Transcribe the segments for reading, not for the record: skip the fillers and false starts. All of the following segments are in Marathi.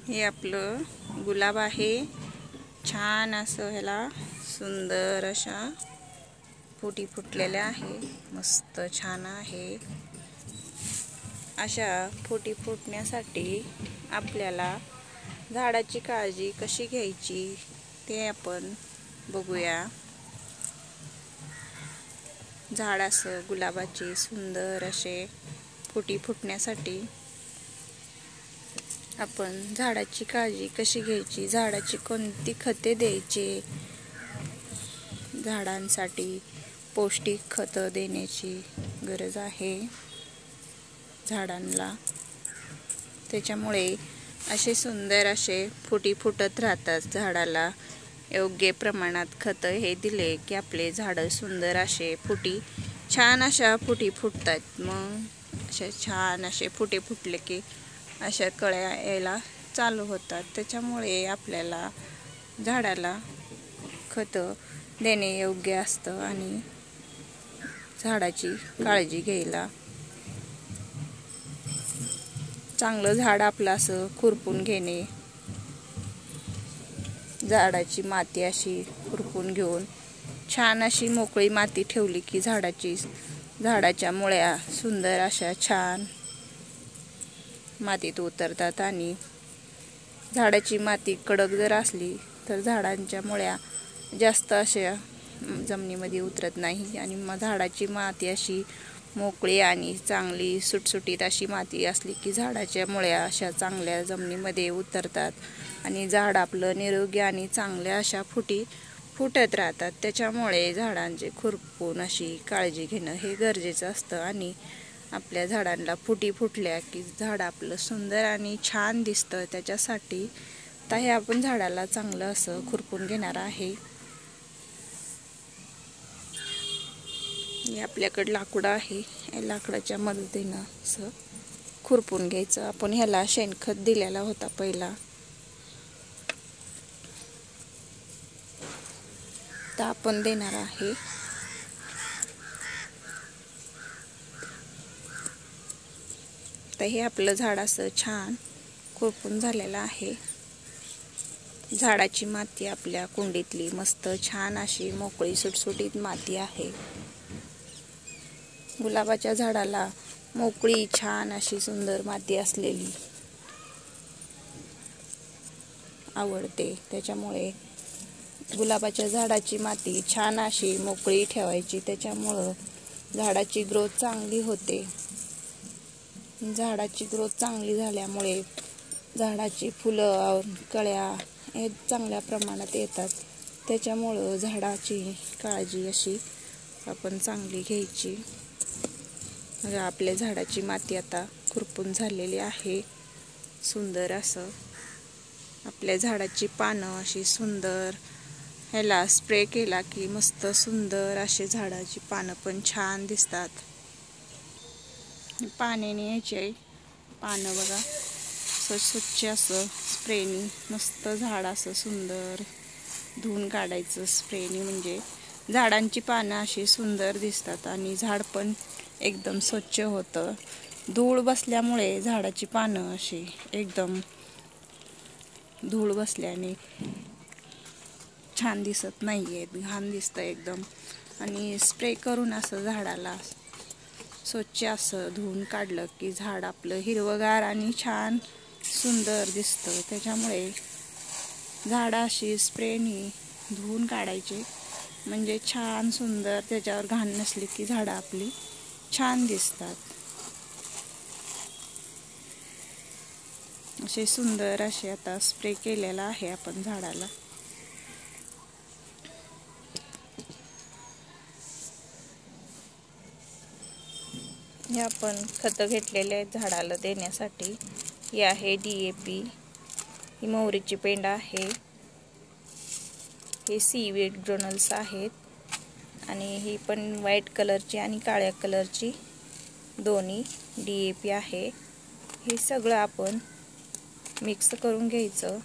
हे आपलं गुलाब आहे। छान असं ह्याला सुंदर अशा फुटी फुटलेल्या आहे। मस्त छान आहे। अशा फुटी फुटण्यासाठी आपल्याला झाडाची काळजी कशी घ्यायची ते आपण बघूया। झाड असं गुलाबाची सुंदर असे फुटी फुटण्यासाठी आपण झाडाची काळजी कशी घ्यायची, झाडाची कोणती खते द्यायची, झाडांसाठी पौष्टिक खत देण्याची गरज आहे झाडांना। त्याच्यामुळे असे सुंदर असे फुटी फुटत राहतात। झाडाला योग्य प्रमाणात खत हे दिले की आपले झाड सुंदर असे फुटी छान अशा फुटी फुटतात। मग अशा छान असे फुटे फुटले की अशा कळ्या यायला चालू होतात। त्याच्यामुळे आपल्याला झाडाला खत देणे योग्य असतं आणि झाडाची काळजी घ्यायला चांगलं झाड आपलं असं खुरपून घेणे, झाडाची माती अशी खुरपून घेऊन छान अशी मोकळी माती ठेवली की झाडाच्या मुळ्या सुंदर अशा छान मातीत उतरतात आणि झाडाची माती कडक जर असली तर झाडांच्या मुळ्या जास्त अशा जमिनीमध्ये उतरत नाही आणि मग झाडाची माती अशी मोकळी आणि चांगली सुटसुटीत अशी माती असली की झाडाच्या मुळ्या अशा चांगल्या जमिनीमध्ये उतरतात आणि झाड आपलं निरोगी आणि चांगल्या अशा फुटी फुटत राहतात। त्याच्यामुळे झाडांचे खुरपून अशी काळजी घेणं हे गरजेचं असतं आणि आपल्या झाडांना फुटी फुटल्या की झाड आपलं सुंदर आणि छान दिसतं। त्याच्यासाठी तर हे आपण झाडाला चांगलं असं खुरपून घेणार आहे। हे आपल्याकडे लाकूड आहे, या लाकडाच्या मदतीनं असं खुरपून घ्यायचं। आपण ह्याला शेणखत दिलेला होता पहिला, तर आपण देणार आहे। तर हे आपलं झाड असं छान खुरपून झालेलं आहे। झाडाची माती आपल्या कुंडीतली मस्त छान अशी मोकळी सुटसुटीत माती आहे। गुलाबाच्या झाडाला मोकळी छान अशी सुंदर माती असलेली आवडते। त्याच्यामुळे गुलाबाच्या झाडाची माती छान अशी मोकळी ठेवायची, त्याच्यामुळं झाडाची ग्रोथ चांगली होते। झाडाची ग्रोथ चांगली झाल्यामुळे झाडाची फुलं कळ्या हे चांगल्या प्रमाणात येतात। त्याच्यामुळं झाडाची काळजी अशी आपण चांगली घ्यायची। आपल्या झाडाची माती आता खुरपून झालेली आहे। सुंदर असं आपल्या झाडाची पानं अशी सुंदर ह्याला स्प्रे केला की मस्त सुंदर असे झाडाची पानं पण छान दिसतात। पाण्याने यायचे पानं बघा स्वच्छ असं स्प्रेनी मस्त झाड असं सुंदर धुवून काढायचं स्प्रेनी, म्हणजे झाडांची पानं अशी सुंदर दिसतात आणि झाड पण एकदम स्वच्छ होतं। धूळ बसल्यामुळे झाडाची पानं अशी एकदम धूळ बसल्याने छान दिसत नाहीयेत, घाण दिसतं एकदम। आणि स्प्रे करून असं झाडाला स्वच्छ असं धुवून काढलं की झाड आपलं हिरवगार आणि छान सुंदर दिसतं। त्याच्यामुळे झाड अशी स्प्रेनी धुवून काढायचे, म्हणजे छान सुंदर त्याच्यावर घाण नसली की झाडं आपली छान दिसतात। असे सुंदर असे आता स्प्रे केलेला आहे आपण झाडाला। हे आपण खतं घेतलेले आहेत झाडाला देण्यासाठी। ही आहे DAP, ही मोहरीची पेंड आहे, हे सीवीड ग्रॅन्युल्स आहेत आणि ही पण व्हाईट कलरची आणि काळ्या कलरची दोन्ही DAP आहे। हे सगळं आपण मिक्स करून घ्यायचं।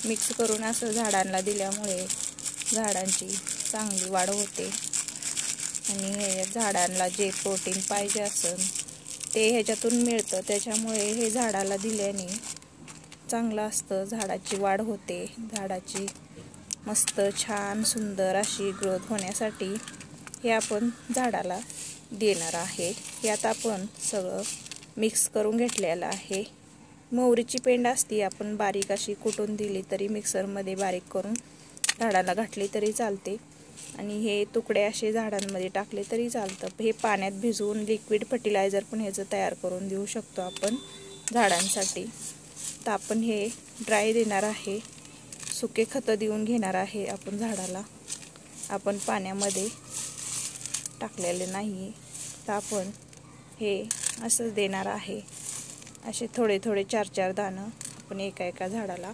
मिक्स करून असं झाडांना दिल्यामुळे झाडांची चांगली वाढ होते आणि हे झाडांना जे प्रोटीन पाहिजे असेल ते ह्याच्यातून मिळतं, त्याच्यामुळे हे झाडाला दिल्याने चांगलं असतं. झाडाची वाढ होते, झाडाची मस्त छान सुंदर अशी ग्रोथ होण्यासाठी हे आपण झाडाला देणार आहे. यात आपण सगळं मिक्स करून घेतलेलं आहे. मोहरीची पेंड असती, आपण बारीक अशी कुटून दिली तरी मिक्सरमध्ये बारीक करून झाडाला घातली तरी चालते, आणि हे तुकडे असे झाडांमध्ये टाकले तरी चालतं. हे पाण्यात भिजवून लिक्विड फर्टिलायझर पण ह्याचं तयार करून देऊ शकतो आपण झाडांसाठी. तर आपण हे ड्राय देणार आहे, सुके खतं देऊन घेणार आहे आपण झाडाला. आपण पाण्यामध्ये टाकलेले नाही, तर आपण हे असंच देणार आहे. असे थोडे थोडे 4-4 दाणं आपण एका झाडाला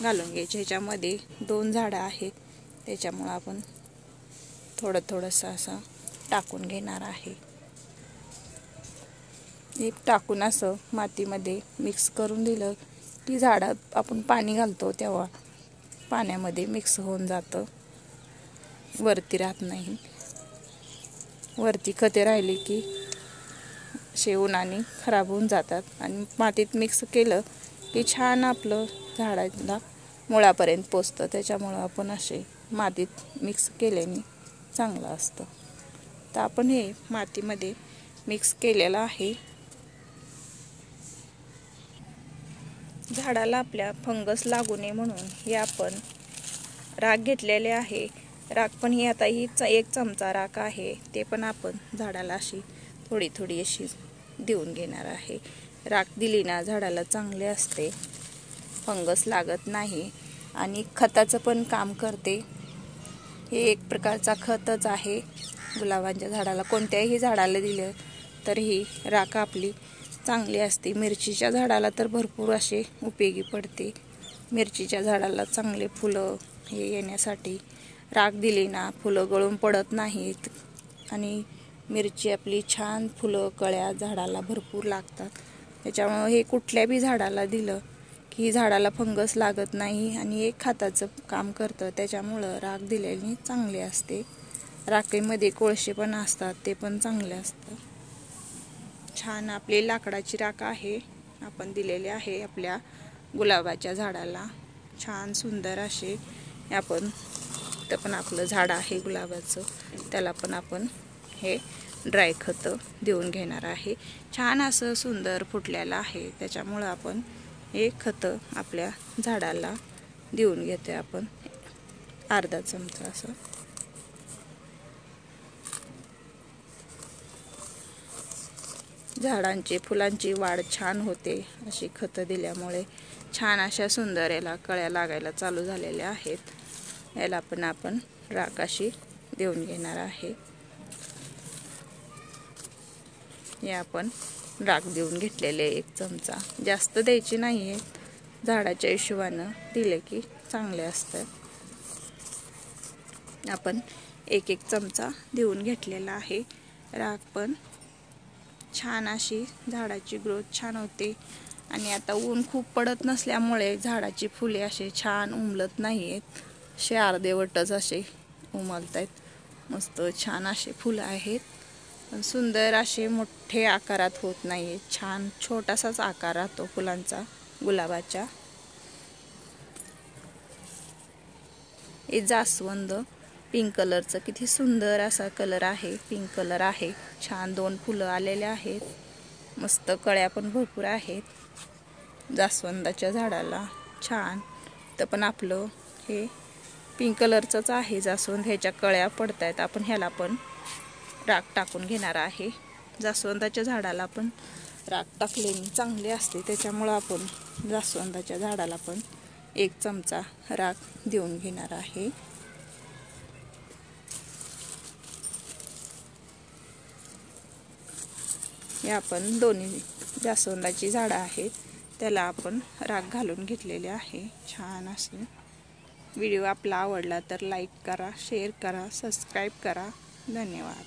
घालून घ्यायचे. ह्याच्यामध्ये 2 झाडं आहेत, त्याच्यामुळं आपण थोडंसं असं टाकून घेणार आहे. हे टाकून असं मातीमध्ये मिक्स करून दिलं की झाडं आपण पाणी घालतो तेव्हा पाण्यामध्ये मिक्स होऊन जातं, वरती राहत नाही. वरती खते राहिली की उन्हाने खराब होऊन जातात, आणि मातीत मिक्स केलं की छान आपलं झाडाला मुळापर्यंत पोचतं. त्याच्यामुळं आपण असे मातीत मिक्स केल्याने चांगलं असतं. तर आपण हे मातीमध्ये मिक्स केलेलं आहे. झाडाला आपल्या फंगस लागू नये म्हणून हे आपण राख घेतलेले आहे. राख पण ही आता ही 1 चमचा राख आहे, ते पण आपण झाडाला अशी थोडी अशी देऊन घेणार आहे. राख दिली ना झाडाला चांगले असते, फंगस लागत नाही, आणि खताचं पण काम करते. हे एक प्रकारचा खतच आहे. गुलाबांच्या झाडाला कोणत्याही झाडाला दिलं तर ही राख आपली चांगली असते. मिरचीच्या झाडाला तर भरपूर असे उपयोगी पडते. मिरचीच्या झाडाला चांगले फुलं हे येण्यासाठी राख दिली ना फुलं गळून पडत नाहीत, आणि मिरची आपली छान फुलं कळ्या झाडाला भरपूर लागतात. त्याच्यामुळे हे कुठल्या बी झाडाला दिलं की झाडाला फंगस लागत नाही, आणि एक खताचं काम करतं. त्याच्यामुळं राख दिलेली चांगली असते. राखेमध्ये कोळसे पण असतात, ते पण चांगले असतं. छान आपली लाकडाची राख आहे, आपण दिलेली आहे आपल्या गुलाबाच्या झाडाला. छान सुंदर असे आपण तर पण आपलं झाड आहे गुलाबाचं, त्याला पण आपण हे ड्राय खतं देऊन घेणार आहे. छान असं सुंदर फुटलेलं आहे, त्याच्यामुळं आपण हे खतं आपल्या झाडाला देऊन घेते. आपण अर्धा चमचा असं. झाडांची फुलांची वाढ छान होते अशी खतं दिल्यामुळे. छान अशा सुंदर याला कळ्या लागायला चालू झालेल्या आहेत. याला पण आपण राख अशी देऊन घेणार आहे. हे आपण राख देऊन घेतलेले 1 चमचा, जास्त द्यायची नाही आहे, झाडाच्या हिशोबानं दिले की चांगले असतं. आपण 1 चमचा देऊन घेतलेला आहे. राख पण छान अशी झाडाची ग्रोथ छान होते, आणि आता ऊन खूप पडत नसल्यामुळे झाडाची फुले असे छान उमलत नाही आहेत, असे अर्धेवटच असे उमलत आहेत. मस्त छान असे फुलं आहेत, सुंदर असे मोठे आकारात होत नाही, छान छोटासाच आकार राहतो फुलांचा गुलाबाच्या. हे जास्वंद पिंक कलरचं किती सुंदर असा कलर आहे, पिंक कलर आहे. छान 2 फुलं आलेले आहेत, मस्त कळ्या पण भरपूर आहेत जास्वंदाच्या झाडाला. छान तर पण आपलं हे पिंक कलरचंच आहे जास्वंद, ह्याच्या कळ्या पडत आहेत. आपण ह्याला पण राख टाकून घेणार आहे. जास्वंदाच्या झाडाला पण राख टाकलेली चांगली असते, त्याच्यामुळं आपण जास्वंदाच्या झाडाला पण 1 चमचा राख देऊन घेणार आहे. हे आपण दोन्ही जास्वंदाची झाडं आहेत त्याला आपण राख घालून घेतलेले आहे. छान असे. व्हिडिओ आपला आवडला तर लाईक करा, शेअर करा, सबस्क्राईब करा. धन्यवाद.